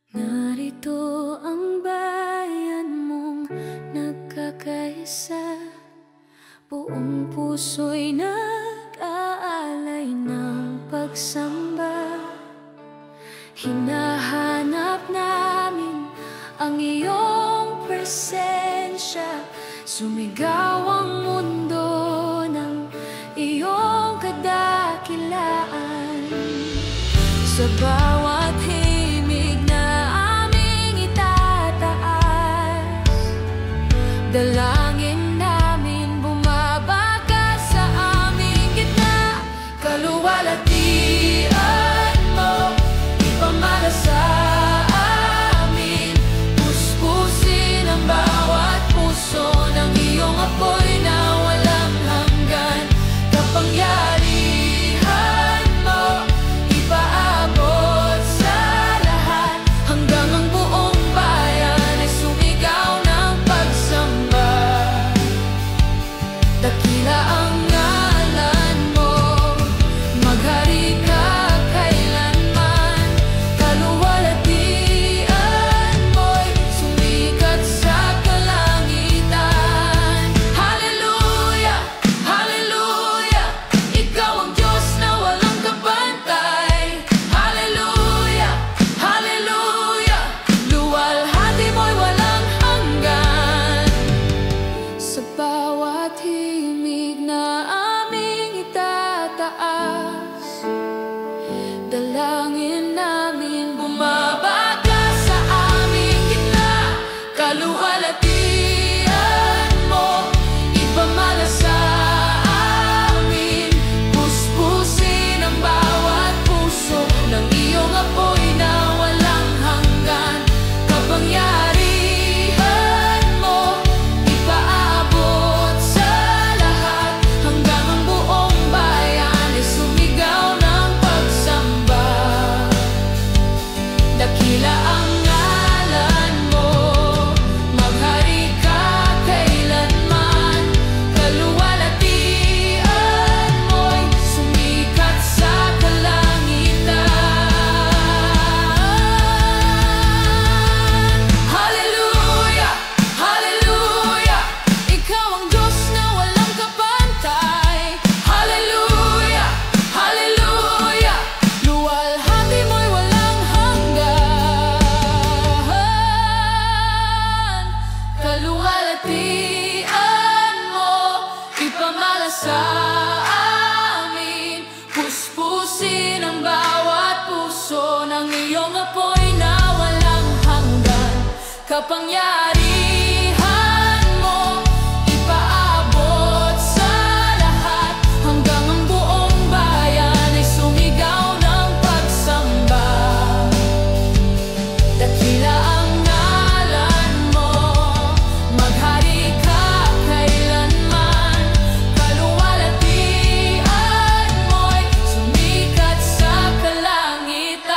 Narito ang bayan mong nagkakaisa, buong puso'y nag-aalay ng pagsamba. Hinahanap namin ang iyong presensya, sumigaw ang mundo ng iyong kadakilaan. Sa bawat himig na aming itataas, dalangin namin bumabagkas sa aming gitna. Kaluwalhatian mo, ipamana sa amin, puspusin ang bawat puso ng iyong apoy na walang hanggan. Kapangyarihan mo, ipaabot sa lahat, hanggang ang buong bayan ay sumigaw ng pagsamba. Dakila ang ngalan mo, maghari ka kailanman. Kaluwalhatian mo'y sumikat sa kalangitan. Hallelujah, hallelujah, ikaw ang Diyos na walang kabantay. Hallelujah, hallelujah, luwalhati mo'y walang hanggan. Sa bawat himig na aming itataas, dalangin namin bumabagkas sa aming gitna. Kaluwalhatian mo, ipamana sa amin, puspusin ang bawat puso ng iyong apoy na walang hanggan. Kapangyarihan mo, ipaabot sa lahat, hanggang ang buong bayan ay sumigaw ng pagsamba. Dakila ang ngalan mo, maghari ka kailanman. Kaluwalhatian mo'y sumikat sa kalangitan. Hallelujah, hallelujah, ikaw ang Diyos na walang kabantay. Hallelujah, hallelujah, luwalhati mo'y walang hanggan. Kaluwalhatian mo, ipamana sa amin, puspusin ang bawat puso ng iyong apoy na walang hanggan. Kapangyarihan mo, ipaabot sa lahat, hanggang ang buong bayan ay sumigaw ng pagsamba. Dakila ang ngalan mo, maghari ka kailanman. Kaluwalhatian mo'y sumikat sa kalangitan.